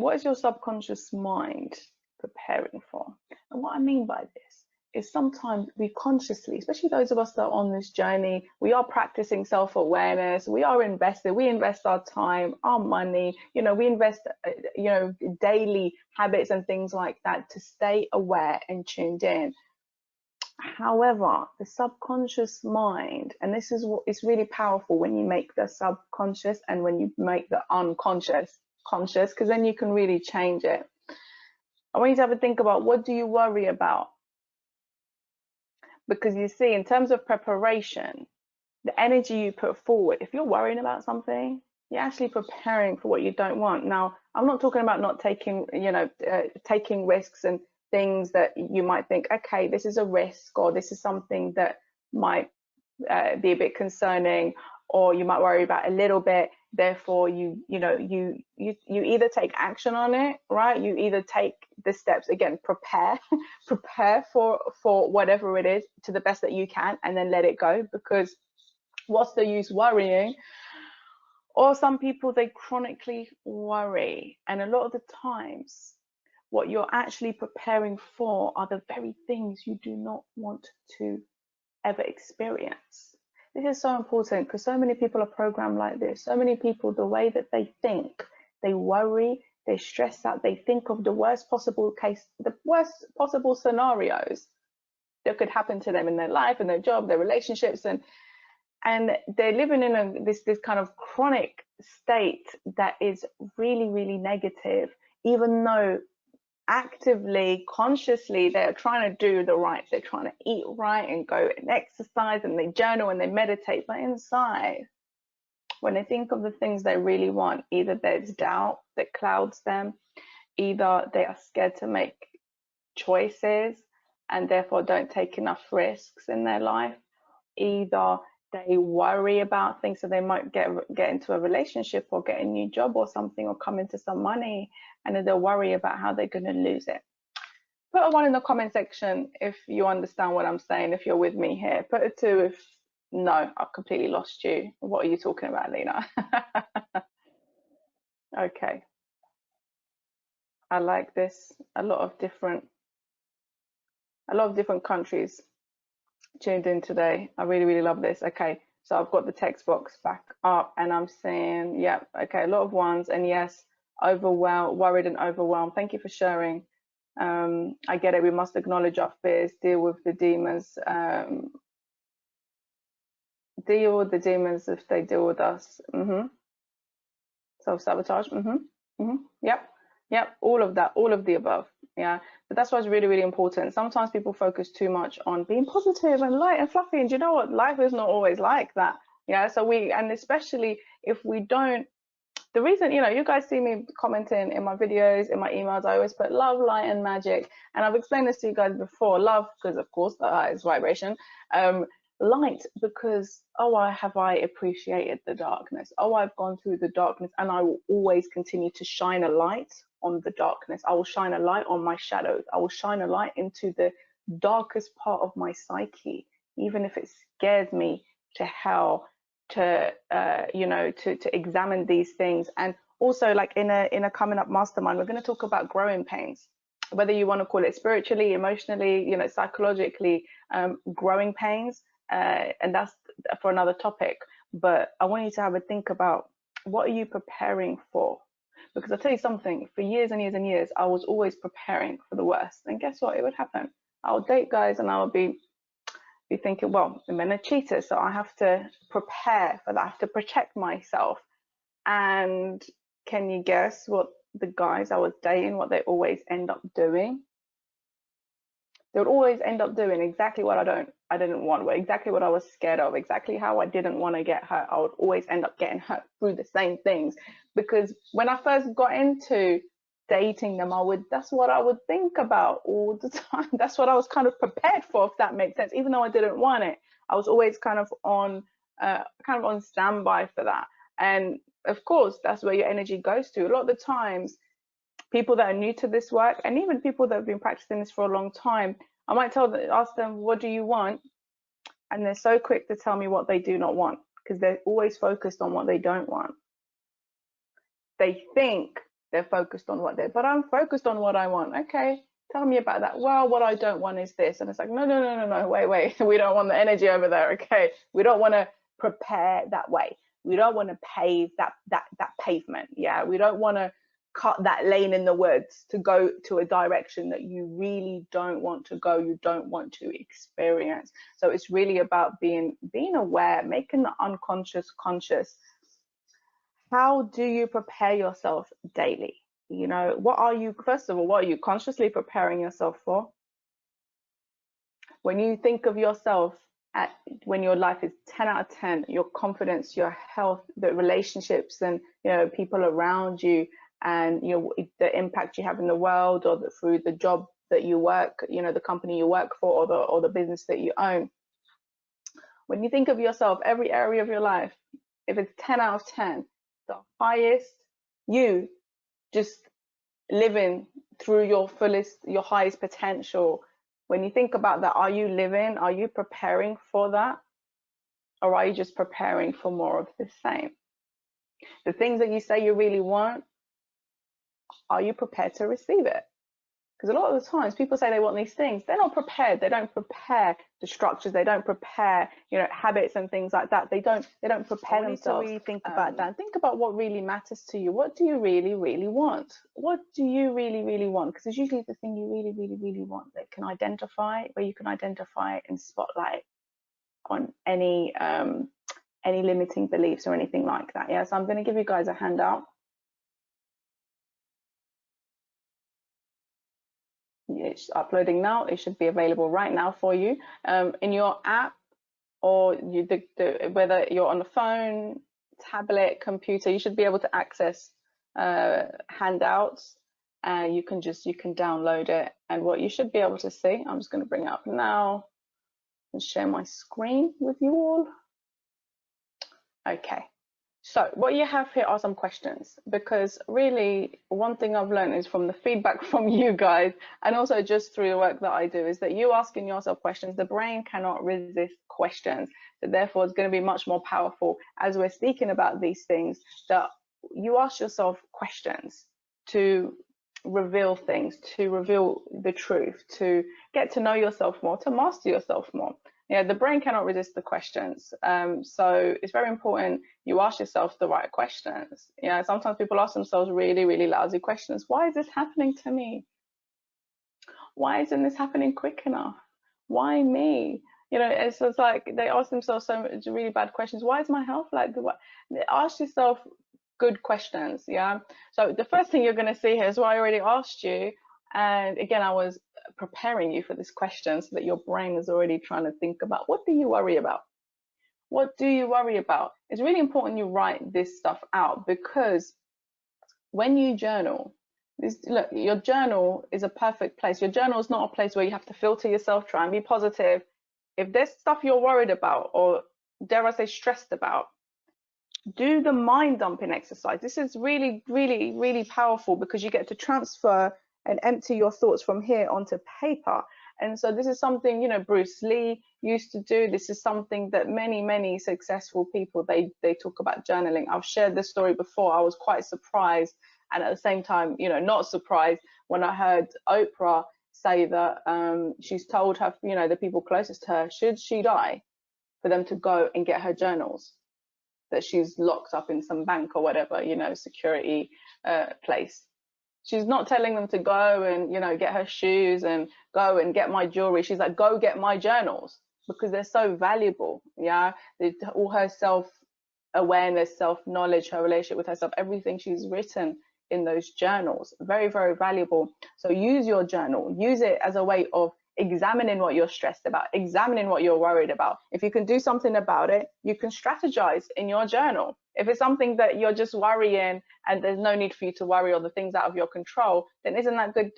what is your subconscious mind preparing for? And what I mean by this is sometimes we consciously, especially those of us that are on this journey, we are practicing self-awareness, we are invested, we invest our time, our money, we invest, daily habits and things like that to stay aware and tuned in. However, the subconscious mind, and this is what is really powerful when you make the subconscious and when you make the unconscious conscious, because then you can really change it. I want you to have a think about, what do you worry about? Because you see, in terms of preparation, the energy you put forward, if you're worrying about something, you're actually preparing for what you don't want. Now, I'm not talking about not taking, taking risks and things that you might think, okay, this is a risk, or this is something that might be a bit concerning, or you might worry about a little bit. Therefore, you either take action on it, right? You either take the steps, again, prepare for whatever it is to the best that you can, and then let it go, because what's the use worrying? Or some people, they chronically worry, and a lot of the times what you're actually preparing for are the very things you do not want to ever experience. This is so important, because so many people are programmed like this. So many people, the way that they think, they worry, they stress out, they think of the worst possible case, the worst possible scenarios that could happen to them in their life, in their job, their relationships, and they're living in this kind of chronic state that is really, really negative, even though actively, consciously, they're trying to do the right, they're trying to eat right and go and exercise, and they journal and they meditate, but inside, when they think of the things they really want, either there's doubt that clouds them, either they are scared to make choices and therefore don't take enough risks in their life, either they worry about things, so they might get into a relationship or get a new job or something, or come into some money, and then they'll worry about how they're going to lose it. Put a 1 in the comment section if you understand what I'm saying, if you're with me here. Put a 2 if no, I've completely lost you. What are you talking about, Lena? Okay. I like this. A lot of different countries tuned in today. I really, really love this. Okay, so I've got the text box back up, and I'm seeing, yeah, okay, a lot of ones, and yes, overwhelmed, worried and overwhelmed. Thank you for sharing. I get it. We must acknowledge our fears, deal with the demons, deal with the demons if they deal with us. Self-sabotage. Yep, all of that, all of the above. Yeah, but that's why it's really, really important. Sometimes people focus too much on being positive and light and fluffy, and you know what, life is not always like that. Yeah, so and especially if we don't, the reason, you guys see me commenting in my videos, in my emails, I always put love, light, and magic. And I've explained this to you guys before. Love, because of course the highest vibration. Light, because have I appreciated the darkness? I've gone through the darkness, and I will always continue to shine a light on the darkness. I will shine a light on my shadows. I will shine a light into the darkest part of my psyche, even if it scares me to hell, to to examine these things. And also, like in a coming up mastermind, we're going to talk about growing pains, whether you want to call it spiritually, emotionally, psychologically, growing pains, and that's for another topic. But I want you to have a think about, what are you preparing for? Because I'll tell you something, for years and years and years, I was always preparing for the worst, and guess what? It would happen. I would date guys, and I would be thinking, well, the men are cheaters, so I have to prepare for that. I have to protect myself. And can you guess what the guys I was dating, what they always end up doing? They would always end up doing exactly what I didn't want, exactly what I was scared of, exactly how I didn't want to get hurt. I would always end up getting hurt through the same things, because when I first got into dating them, that's what I would think about all the time. That's what I was kind of prepared for, if that makes sense. Even though I didn't want it, I was always kind of on standby for that. And of course, that's where your energy goes to. A lot of the times, people that are new to this work, and even people that have been practicing this for a long time, I might ask them, what do you want? And they're so quick to tell me what they do not want, because they're always focused on what they don't want. They think They're focused on what they're, but I'm focused on what I want. Okay, tell me about that. Well, what I don't want is this. And it's like, no, no, no, no, no, wait. We don't want the energy over there. Okay, we don't want to prepare that way. We don't want to pave that pavement. Yeah, we don't want to cut that lane in the woods to go to a direction that you really don't want to go, you don't want to experience. So it's really about being aware, making the unconscious conscious. How do you prepare yourself daily? You know, what are you, first of all, what are you consciously preparing yourself for? When you think of yourself when your life is 10 out of 10, your confidence, your health, the relationships, and people around you, and the impact you have in the world, or through the job that you work, the company you work for, or the business that you own. When you think of yourself, every area of your life, if it's 10 out of 10, the highest, you just living through your fullest, your highest potential. When you think about that, are you living, are you preparing for that? Or are you just preparing for more of the same? The things that you say you really want, are you prepared to receive it? Because a lot of the times people say they want these things, they're not prepared. They don't prepare the structures, they don't prepare habits and things like that. They don't prepare themselves. Really think about that. Think about what really matters to you. What do you really want? What do you really want? Because it's usually the thing you really want that can identify, where you can identify and spotlight on any limiting beliefs or anything like that. Yeah, so I'm going to give you guys a handout. It's uploading now. It should be available right now for you in your app, or whether you're on the phone, tablet, computer. You should be able to access handouts, and you can download it. And what you should be able to see, I'm just going to bring it up now and share my screen with you all. Okay. So what you have here are some questions, because really one thing I've learned is from the feedback from you guys, and also just through the work that I do, is that you asking yourself questions, the brain cannot resist questions. So therefore it's going to be much more powerful as we're speaking about these things, that you ask yourself questions to reveal things, to reveal the truth, to get to know yourself more, to master yourself more. Yeah, the brain cannot resist the questions. So it's very important you ask yourself the right questions. Sometimes people ask themselves really lousy questions. Why is this happening to me? Why isn't this happening quick enough? Why me? It's just like they ask themselves so much really bad questions. Why is my health like that? Ask yourself good questions. Yeah. So the first thing you're going to see here is what I already asked you. And again, I was preparing you for this question so that your brain is already trying to think about, what do you worry about? What do you worry about? It's really important you write this stuff out, because when you journal, look, your journal is a perfect place. Your journal is not a place where you have to filter yourself, try and be positive. If there's stuff you're worried about, or dare I say stressed about, do the mind dumping exercise. This is really powerful, because you get to transfer and empty your thoughts from here onto paper. And so this is something Bruce Lee used to do. This is something that many successful people, they talk about journaling. I've shared this story before. I was quite surprised, and at the same time not surprised, when I heard Oprah say that she's told her the people closest to her, should she die, for them to go and get her journals that she's locked up in some bank or whatever security place. She's not telling them to go and get her shoes and go and get my jewelry. She's like, go get my journals, because they're so valuable. Yeah, all her self-awareness, self-knowledge, her relationship with herself, everything she's written in those journals, very valuable. So use your journal, use it as a way of examining what you're stressed about, examining what you're worried about. If you can do something about it, you can strategize in your journal. If it's something that you're just worrying and there's no need for you to worry, or the things out of your control, then isn't that good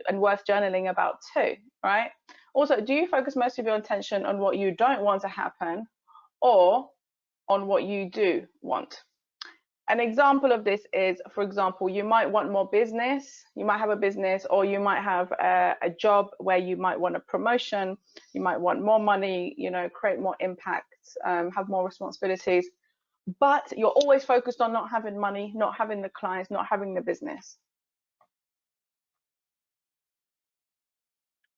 and worth journaling about too, right? Also, do you focus most of your attention on what you don't want to happen, or on what you do want? An example of this is, for example, you might want more business, you might have a business, or you might have a job where you might want a promotion, you might want more money, create more impact, have more responsibilities. but you're always focused on not having money, not having the clients, not having the business.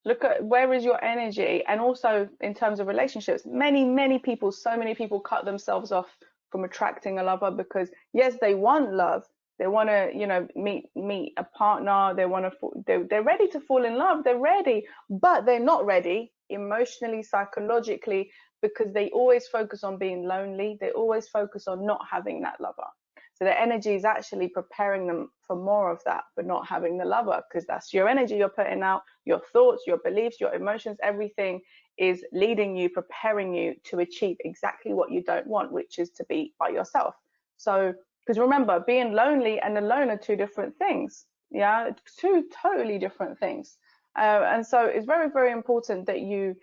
Look at where is your energy. And also in terms of relationships, many people, so many people cut themselves off from attracting a lover because yes, they want love, they want to, you know, meet a partner, they want to, they're ready to fall in love, they're ready, but they're not ready emotionally, psychologically, because they always focus on being lonely, they always focus on not having that lover. So the energy is actually preparing them for more of that, but not having the lover, because that's your energy you're putting out, your thoughts, your beliefs, your emotions, everything is leading you, preparing you to achieve exactly what you don't want, which is to be by yourself. So, because remember, being lonely and alone are two different things. Yeah, two totally different things. And so it's very, very important that you,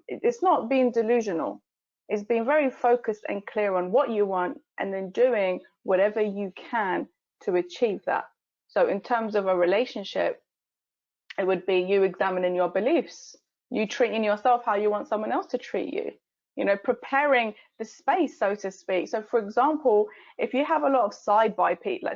it's not being delusional. It's being very focused and clear on what you want and then doing whatever you can to achieve that. So in terms of a relationship, it would be you examining your beliefs, you treating yourself how you want someone else to treat you, you know, preparing the space, so to speak. So for example, if you have a lot of side-by people,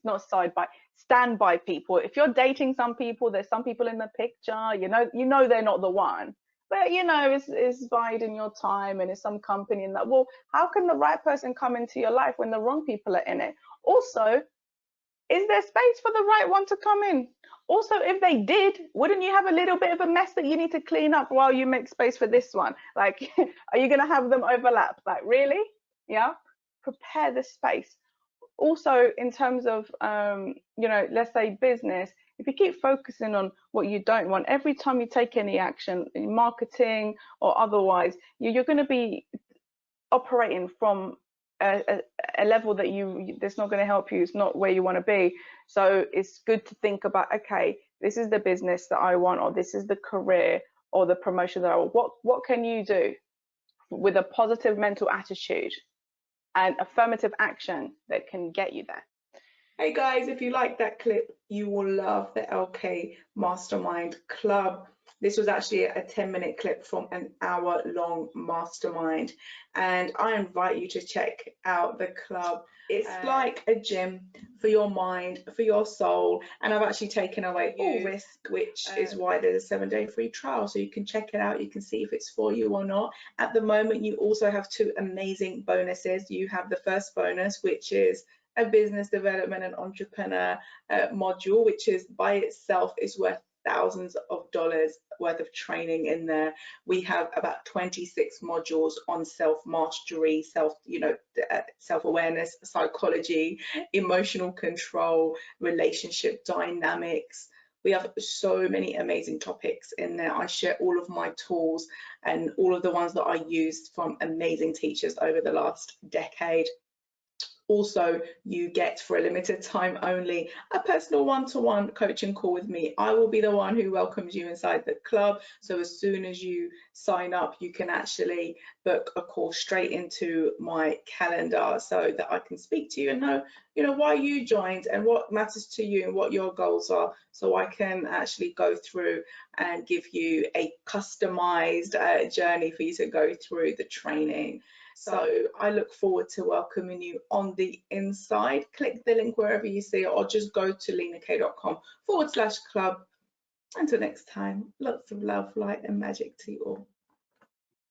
not side-by, stand-by people, if you're dating some people, there's some people in the picture, you know they're not the one, but you know it's biding your time and it's some company in that. Well, how can the right person come into your life when the wrong people are in it? Also, is there space for the right one to come in? Also, if they did, wouldn't you have a little bit of a mess that you need to clean up while you make space for this one? Like, are you going to have them overlap? Like, really? Yeah. Prepare the space. Also, in terms of, you know, let's say business, if you keep focusing on what you don't want, every time you take any action in marketing or otherwise, you're going to be operating from a level that that's not going to help you. It's not where you want to be. So it's good to think about, okay, this is the business that I want, or this is the career or the promotion that I want. What can you do with a positive mental attitude and affirmative action that can get you there? Hey guys, if you like that clip, you will love the LK Mastermind Club. This was actually a 10-minute clip from an hour-long mastermind, and I invite you to check out the club. It's like a gym for your mind, for your soul, and I've actually taken away all risk, which is why there's a 7-day free trial, so you can check it out, you can see if it's for you or not. At the moment, you also have 2 amazing bonuses. You have the first bonus, which is a business development and entrepreneur module, which is by itself is worth thousands of dollars worth of training in there. We have about 26 modules on self-mastery, self-awareness, psychology, emotional control, relationship dynamics. We have so many amazing topics in there. I share all of my tools and all of the ones that I used from amazing teachers over the last decade. Also, you get, for a limited time only, a personal one-to-one coaching call with me. I will be the one who welcomes you inside the club. So as soon as you sign up, you can actually book a call straight into my calendar so that I can speak to you and know, why you joined and what matters to you and what your goals are. So I can actually go through and give you a customized journey for you to go through the training. So I look forward to welcoming you on the inside. Click the link wherever you see it, or just go to linak.com/club. Until next time, lots of love, light and magic to you all.